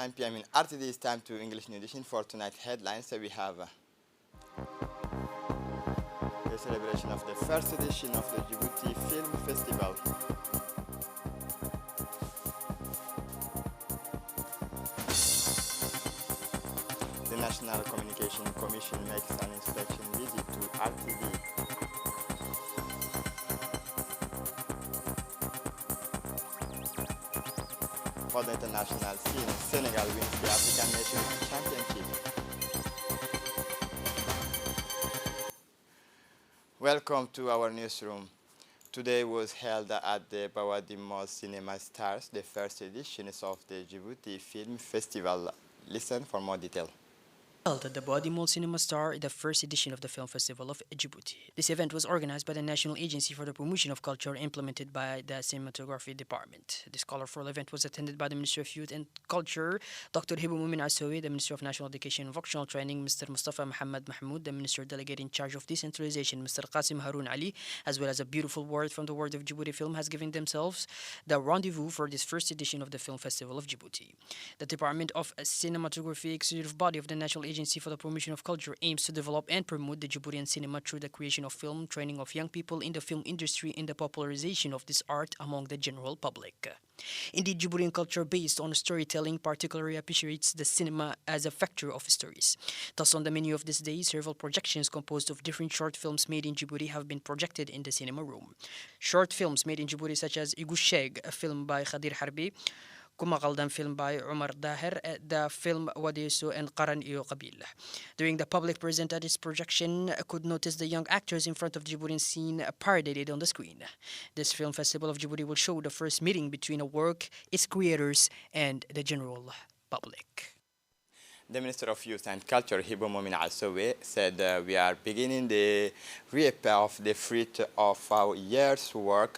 9 p.m. in RTD. It's time to English New Edition for tonight's headlines. So we have the celebration of the first edition of the Djibouti Film Festival. The National Communication Commission makes an inspection visit to RTD. For the international scene, Senegal wins the African Nations Championship. Welcome to our newsroom. Today was held at the Bawadi Mall Cinema Stars, the first edition of the Djibouti Film Festival. Listen for more detail. Held at the Bawadi Mall Cinema Star, the first edition of the Film Festival of Djibouti. This event was organized by the National Agency for the Promotion of Culture, implemented by the Cinematography Department. This colorful event was attended by the Minister of Youth and Culture, Dr. Hibu Mumin Asowi, the Minister of National Education and Vocational Training, Mr. Mustafa Muhammad Mahmoud, the Minister Delegate in charge of Decentralization, Mr. Qasim Haroun Ali, as well as a beautiful word from the World of Djibouti Film, has given themselves the rendezvous for this first edition of the Film Festival of Djibouti. The Department of Cinematography, executive body of the National Agency for the Promotion of Culture, aims to develop and promote the Djiboutian cinema through the creation of film, training of young people in the film industry, and the popularization of this art among the general public. Indeed, Djiboutian culture based on storytelling particularly appreciates the cinema as a factor of stories. Thus, on the menu of this day, several projections composed of different short films made in Djibouti have been projected in the cinema room. Short films made in Djibouti such as Igusheg, a film by Khadir Harbi, Kuma Galdan film by Umar Daher, the film Wadisu and Qaran Iyo Qabil. During the public present at its projection, could notice the young actors in front of Djiboutian scene paraded on the screen. This film festival of Djibouti will show the first meeting between a work, its creators, and the general public. The Minister of Youth and Culture, Hibu Mumin Asowi, said we are beginning the reap of the fruit of our year's work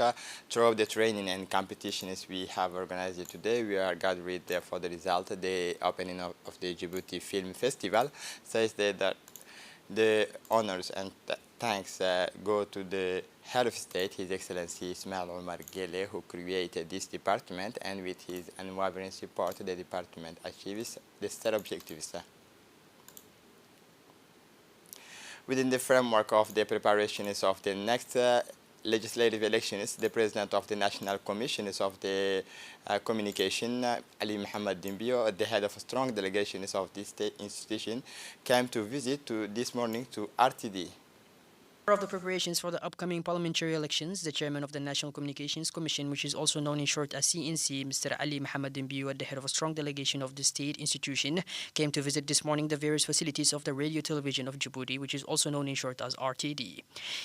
throughout the training and competitions we have organized today. We are gathered for the result. The opening of the Djibouti Film Festival says that the honors and thanks go to the head of state, His Excellency Ismail Omar Gele, who created this department, and with his unwavering support, the department achieves the set objectives. Within the framework of the preparations of the next legislative elections, the President of the National Commissions of the Communication, Ali Muhammad Dimbio, the head of strong delegations of this state institution, came to visit this morning to RTD. Of the preparations for the upcoming parliamentary elections, the chairman of the National Communications Commission, which is also known in short as CNC, Mr. Ali Muhammad Dimbiu, at the head of a strong delegation of the state institution, came to visit this morning the various facilities of the Radio Television of Djibouti, which is also known in short as RTD.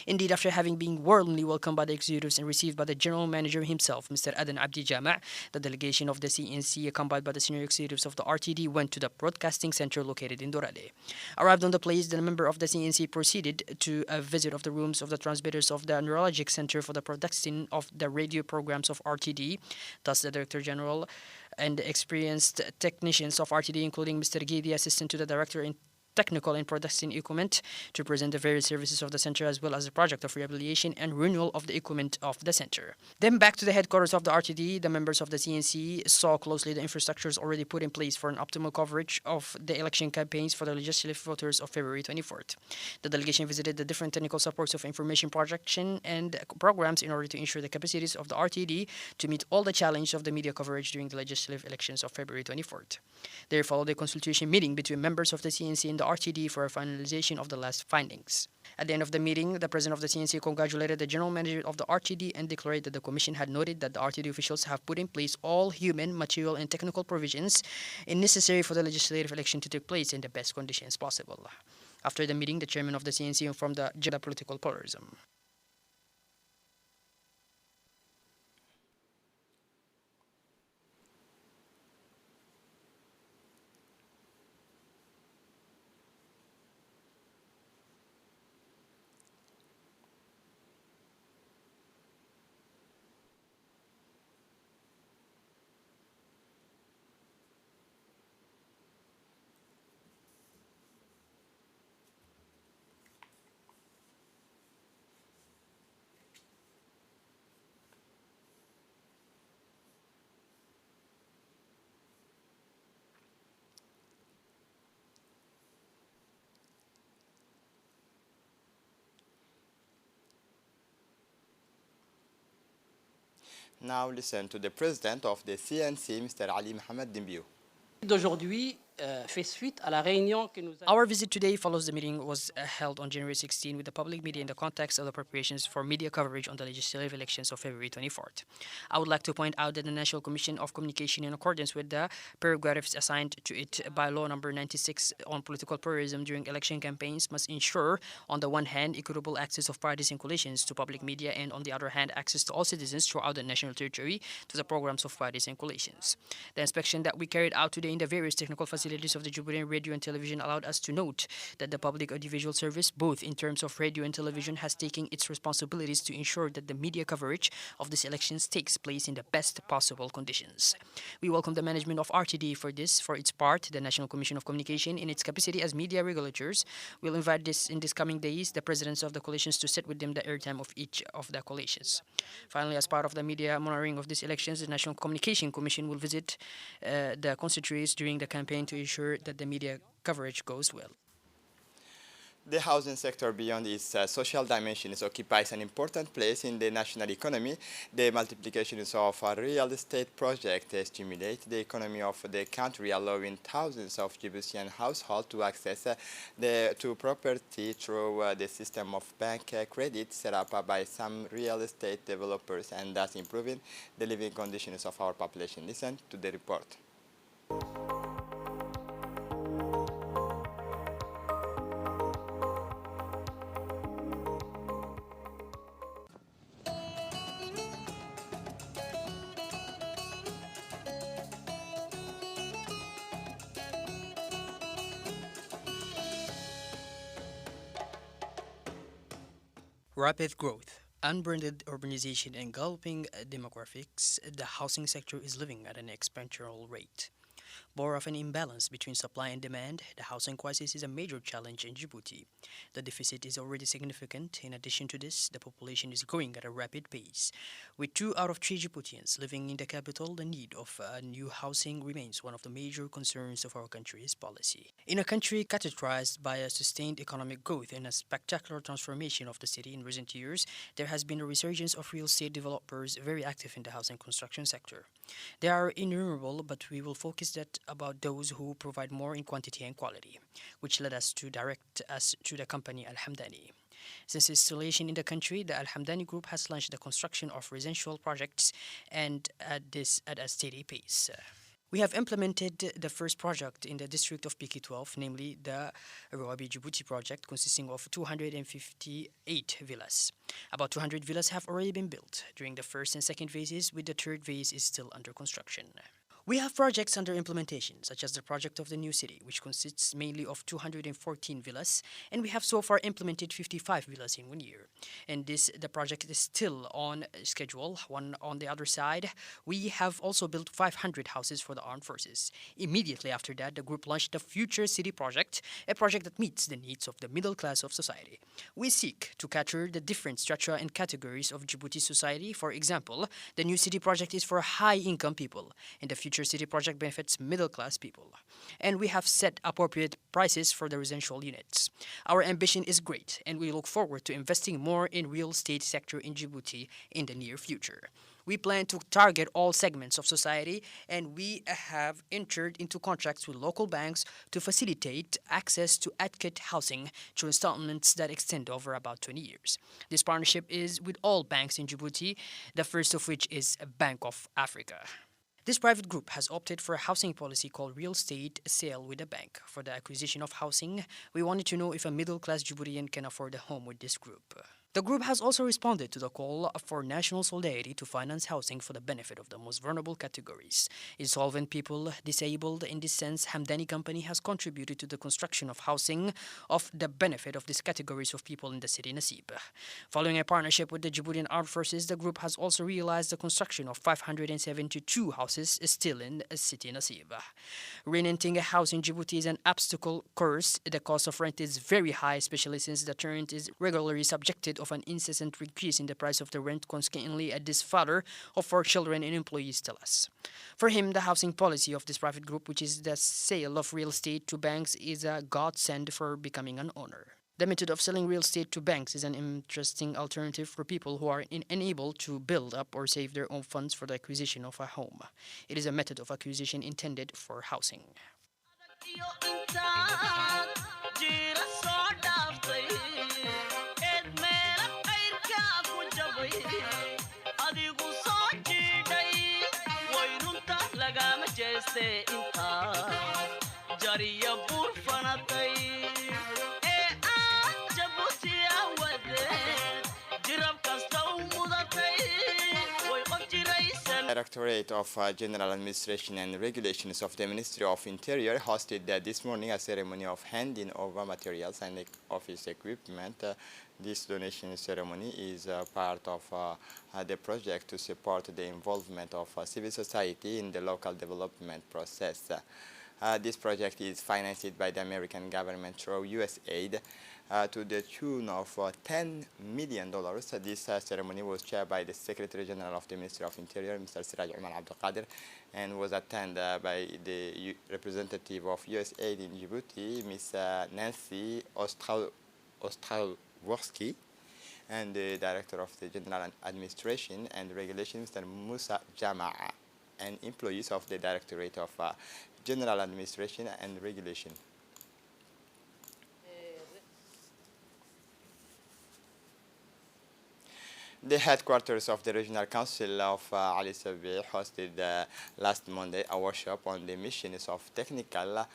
Indeed, after having been warmly welcomed by the executives and received by the general manager himself, Mr. Adan Abdi Jama', the delegation of the CNC, accompanied by the senior executives of the RTD, went to the broadcasting center located in Dorale. Arrived on the place, the member of the CNC proceeded to a visit of the rooms of the transmitters of the Neurologic Center for the production of the radio programs of RTD. Thus, the Director General and experienced technicians of RTD, including Mr. Gidi, assistant to the Director in Technical and Production Equipment, to present the various services of the center as well as the project of rehabilitation and renewal of the equipment of the center. Then back to the headquarters of the RTD, the members of the CNC saw closely the infrastructures already put in place for an optimal coverage of the election campaigns for the legislative voters of February 24th. The delegation visited the different technical supports of information projection and programs in order to ensure the capacities of the RTD to meet all the challenges of the media coverage during the legislative elections of February 24th. There followed a consultation meeting between members of the CNC and the RTD for a finalization of the last findings. At the end of the meeting, the president of the CNC congratulated the general manager of the RTD and declared that the commission had noted that the RTD officials have put in place all human, material, and technical provisions necessary for the legislative election to take place in the best conditions possible. After the meeting, the chairman of the CNC informed the political pluralism. Now listen to the president of the CNC, Mr. Ali Mohamed Dembiou. D'aujourd'hui fait suite à la réunion que nous avons. Our visit today follows the meeting was held on January 16 with the public media in the context of the preparations for media coverage on the legislative elections of February 24th. I would like to point out that the National Commission of Communication, in accordance with the prerogatives assigned to it by Law Number 96 on political pluralism during election campaigns, must ensure, on the one hand, equitable access of parties and coalitions to public media, and on the other hand, access to all citizens throughout the national territory to the programs of parties and coalitions. The inspection that we carried out today in the various technical facilities of the Djiboutian radio and television allowed us to note that the public audiovisual service, both in terms of radio and television, has taken its responsibilities to ensure that the media coverage of these elections takes place in the best possible conditions. We welcome the management of RTD for this. For its part, the National Commission of Communication, in its capacity as media regulators, will invite in these coming days the presidents of the coalitions to set with them the airtime of each of the coalitions. Finally, as part of the media monitoring of these elections, the National Communication Commission will visit the constituencies during the campaign to ensure that the media coverage goes well. The housing sector, beyond its social dimensions, occupies an important place in the national economy. The multiplication of a real estate project stimulates the economy of the country, allowing thousands of Djiboutian households to access to property through the system of bank credit set up by some real estate developers, and thus improving the living conditions of our population. Listen to the report. Rapid growth, unbounded urbanization, and galloping demographics, the housing sector is living at an exponential rate. More of an imbalance between supply and demand, the housing crisis is a major challenge in Djibouti. The deficit is already significant. In addition to this, the population is growing at a rapid pace. With 2 out of 3 Djiboutians living in the capital, the need of new housing remains one of the major concerns of our country's policy. In a country characterized by a sustained economic growth and a spectacular transformation of the city in recent years, there has been a resurgence of real estate developers very active in the housing construction sector. They are innumerable, but we will focus about those who provide more in quantity and quality, which led us to direct us to the company Al Hamdani. Since its installation in the country, the Al Hamdani Group has launched the construction of residential projects, and at a steady pace. We have implemented the first project in the district of PK12, namely the Rouabi Djibouti project, consisting of 258 villas. About 200 villas have already been built during the first and second phases, with the third phase is still under construction. We have projects under implementation, such as the project of the new city, which consists mainly of 214 villas, and we have so far implemented 55 villas in 1 year. And the project is still on schedule. On the other side, we have also built 500 houses for the armed forces. Immediately after that, the group launched the Future City project, a project that meets the needs of the middle class of society. We seek to capture the different strata and categories of Djibouti society. For example, the new city project is for high-income people, and the Future City project benefits middle-class people. And we have set appropriate prices for the residential units. Our ambition is great, and we look forward to investing more in real estate sector in Djibouti in the near future. We plan to target all segments of society, and we have entered into contracts with local banks to facilitate access to adequate housing through installments that extend over about 20 years. This partnership is with all banks in Djibouti, the first of which is Bank of Africa. This private group has opted for a housing policy called real estate sale with a bank. For the acquisition of housing, we wanted to know if a middle-class Djiboutian can afford a home with this group. The group has also responded to the call for national solidarity to finance housing for the benefit of the most vulnerable categories. Insolvent people, disabled. In this sense, Hamdani Company has contributed to the construction of housing of the benefit of these categories of people in the city Nasib. Following a partnership with the Djiboutian Armed Forces, the group has also realized the construction of 572 houses still in the city Nasib. Renting a house in Djibouti is an obstacle course. The cost of rent is very high, especially since the tenant is regularly subjected of an incessant increase in the price of the rent, consequently, this father of 4 children and employees tell us. For him, the housing policy of this private group, which is the sale of real estate to banks, is a godsend for becoming an owner. The method of selling real estate to banks is an interesting alternative for people who are unable to build up or save their own funds for the acquisition of a home. It is a method of acquisition intended for housing. Directorate of General Administration and Regulations of the Ministry of Interior hosted this morning a ceremony of handing over materials and office equipment. This donation ceremony is part of the project to support the involvement of civil society in the local development process. This project is financed by the American government through USAID to the tune of $10 million. This ceremony was chaired by the Secretary General of the Ministry of Interior, Mr. Siraj Umar Abdul Qadir, and was attended by the representative of USAID in Djibouti, Ms. Nancy Ostrowski, and the Director of the General Administration and Regulation, Mr. Musa Jama'a, and employees of the Directorate of General Administration and Regulation. The headquarters of the Regional Council of Ali Sabi hosted last Monday a workshop on the missions of technical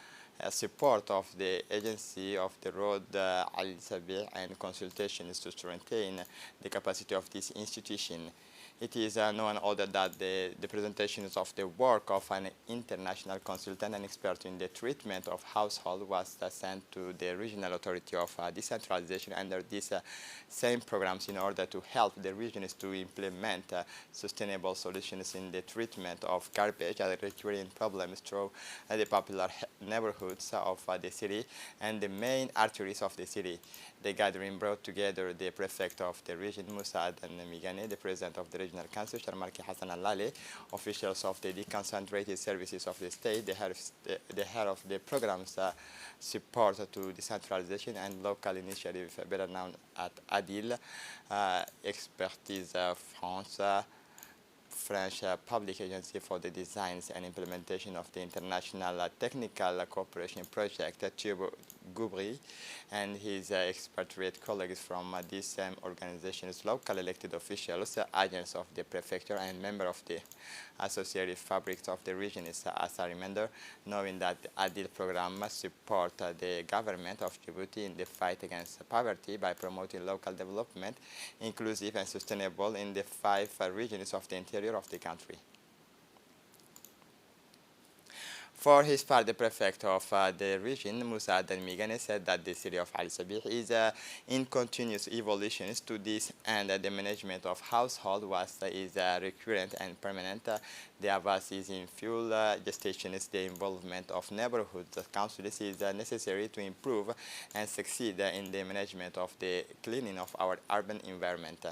support of the agency of the road Ali Sabi and consultations to strengthen the capacity of this institution. It is known other that the presentations of the work of an international consultant and expert in the treatment of household was sent to the Regional Authority of Decentralization under these same programs in order to help the regions to implement sustainable solutions in the treatment of garbage and recurring problems through the popular neighborhoods of the city and the main arteries of the city. The gathering brought together the prefect of the region, Musa Adan Migane, the president of the Regional Council, Sharmarki Hassan Al-Lale, officials of the deconcentrated services of the state, the head of the programs support to decentralization and local initiative, better known as ADIL, Expertise France, French Public Agency for the Designs and Implementation of the International Technical Cooperation Project, Thibaut Goubry, and his expatriate colleagues from these same organizations, local elected officials, agents of the prefecture, and members of the associated fabrics of the region. As a reminder, knowing that the ADIL program support the government of Djibouti in the fight against poverty by promoting local development, inclusive and sustainable in the 5 regions of the interior of the country. For his part, the prefect of the region, Musa Adan Migane, said that the city of Ali Sabih is in continuous evolutions to this, and the management of household waste is recurrent and permanent. The advice is in full gestation is the involvement of neighborhood councils is necessary to improve and succeed in the management of the cleaning of our urban environment.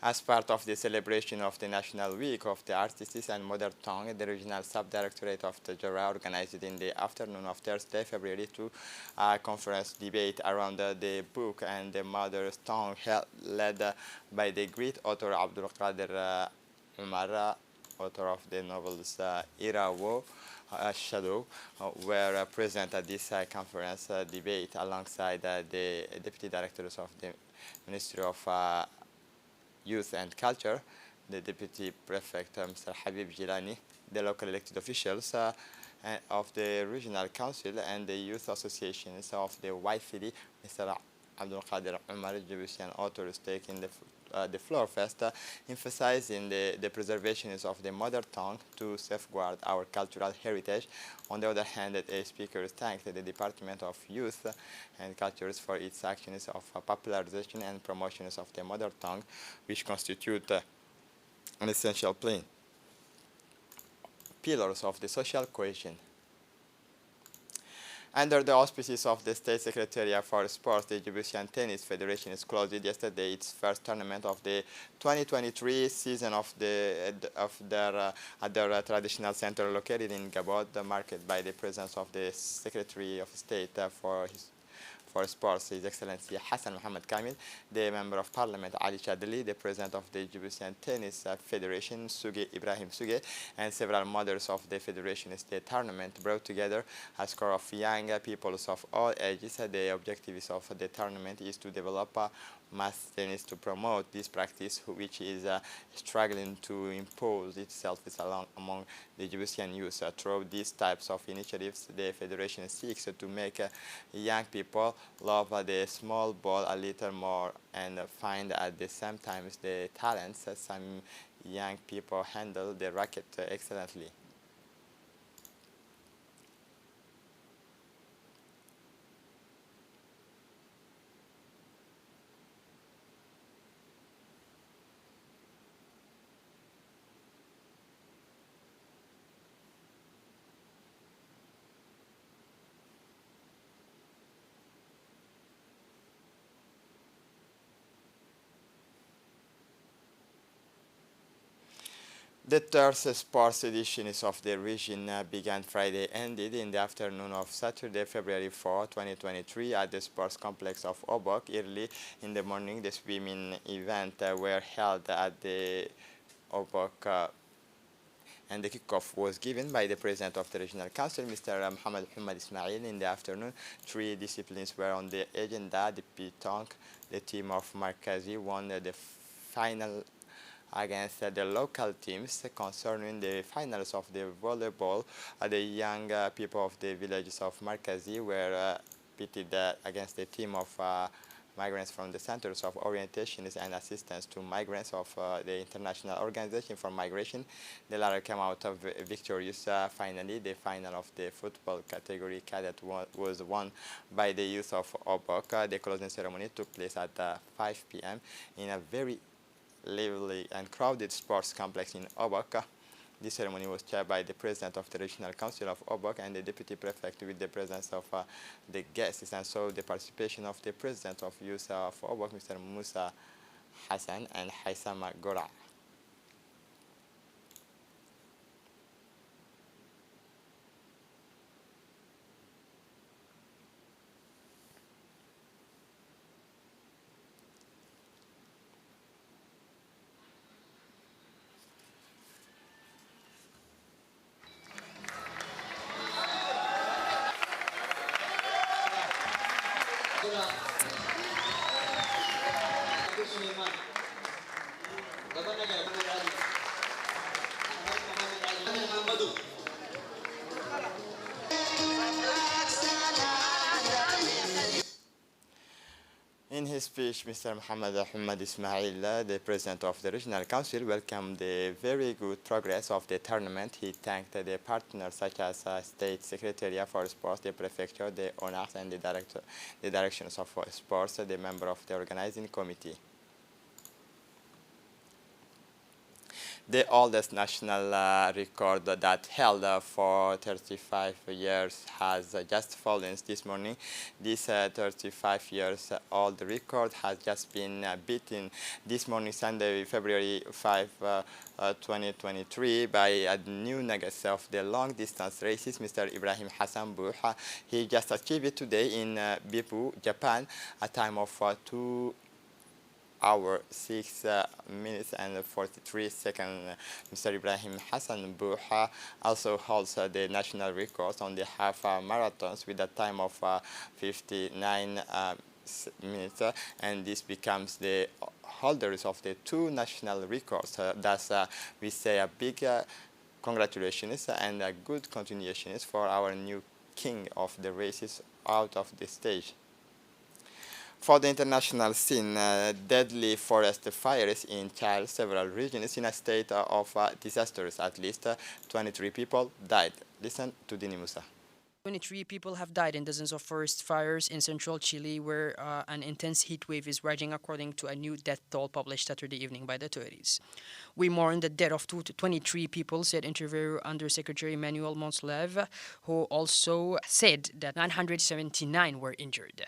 As part of the celebration of the National Week of the Artists and Mother Tongue, the Regional Sub-Directorate of the Jura organized in the afternoon of Thursday, February 2, a conference debate around the book and the mother tongue led by the great author Abdul Qadir Umar, author of the novels Irawo, Shadow, were present at this conference debate alongside the Deputy Directors of the Ministry of Youth and Culture, the Deputy Prefect, Mr. Habib Jilani, the local elected officials of the Regional Council and the youth associations of the White City, Mr. Abdul Qadir Umar, Djiboutian authors taking the floor first, emphasizing the preservation of the mother tongue to safeguard our cultural heritage. On the other hand, the speakers thanked the Department of Youth and Cultures for its actions of popularization and promotions of the mother tongue, which constitute an essential pillars of the social cohesion. Under the auspices of the State Secretariat for Sports, the Djiboutian Tennis Federation has closed yesterday its first tournament of the 2023 season at their traditional center located in Gabon, marked by the presence of the Secretary of State for Sports, His Excellency Hassan Mohamed Kamil, the Member of Parliament Ali Chadli, the President of the Djiboutian Tennis Federation Suge Ibrahim Suge, and several members of the Federation's tournament brought together a score of young people of all ages. The objective of the tournament is to develop mass tennis to promote this practice, which is struggling to impose itself among the Djiboutian youth. Through these types of initiatives, the Federation seeks to make young people love the small ball a little more and find at the same time the talents. Some young people handle the racket excellently. The third sports edition of the region began Friday and ended in the afternoon of Saturday, February 4, 2023 at the sports complex of Obok. Early in the morning, the swimming event were held at the Obok and the kickoff was given by the President of the Regional Council, Mr. Mohamed Ismail. In the afternoon, 3 disciplines were on the agenda. The petanque, the team of Markazi won the final against the local teams. Concerning the finals of the volleyball, the young people of the villages of Markazi were pitted against the team of migrants from the Centers of Orientation and Assistance to Migrants of the International Organization for Migration. The latter came out of victorious. Finally, the final of the football category cadet was won by the youth of Obok. The closing ceremony took place at 5 p.m. in a very lively and crowded sports complex in Obok. This ceremony was chaired by the President of the Regional Council of Obok and the Deputy Prefect with the presence of the guests, and so the participation of the President of Youth of Obok, Mr. Musa Hassan, and Haisama Gora. In his speech, Mr. Mohamed Ismail, the President of the Regional Council, welcomed the very good progress of the tournament. He thanked the partners such as State Secretariat for Sports, the Prefecture, the ONAS, and the Directions of Sports, the member of the organizing committee. The oldest national record that held for 35 years has just fallen this morning. This 35 years old record has just been beaten this morning, Sunday, February 5, 2023, by a new nugget of the long-distance races, Mr. Ibrahim Hassan Bouha. He just achieved it today in Beppu, Japan, a time of 2 hours, 6 minutes and 43 seconds. Mr. Ibrahim Hassan Bouha also holds the national record on the half marathons with a time of 59 minutes, and this becomes the holders of the 2 national records. Thus, we say a big congratulations and a good continuations for our new king of the races out of the stage. For the international scene, deadly forest fires in Chad, several regions in a state of disasters. At least 23 people died. Listen to Dini Musa. 23 people have died in dozens of forest fires in central Chile, where an intense heat wave is raging, according to a new death toll published Saturday evening by the authorities. We mourn the death of 23 people, said Interior Undersecretary Manuel Monslev, who also said that 979 were injured.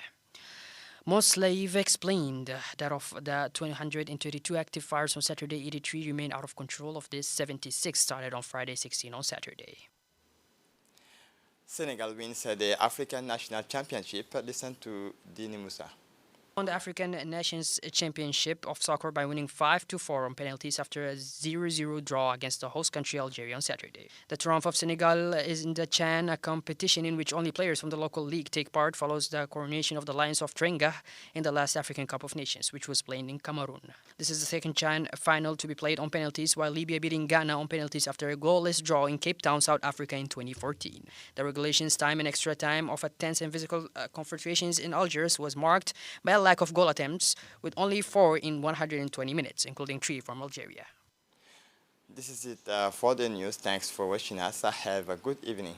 Monslev explained that of the 232 active fires on Saturday, 83 remain out of control. Of this, 76 started on Friday, 16 on Saturday. Senegal wins the African National Championship. Listen to Dini Musa. On the African Nations Championship of Soccer by winning 5-4 on penalties after a 0-0 draw against the host country Algeria on Saturday. The triumph of Senegal is in the CHAN, a competition in which only players from the local league take part, follows the coronation of the Lions of Terengg'ah in the last African Cup of Nations, which was played in Cameroon. This is the second CHAN final to be played on penalties, while Libya beating Ghana on penalties after a goalless draw in Cape Town, South Africa in 2014. The regulations time and extra time of a tense and physical confrontations in Algiers was marked by a lack of goal attempts, with only 4 in 120 minutes, including 3 from Algeria. This is it for the news. Thanks for watching us. Have a good evening.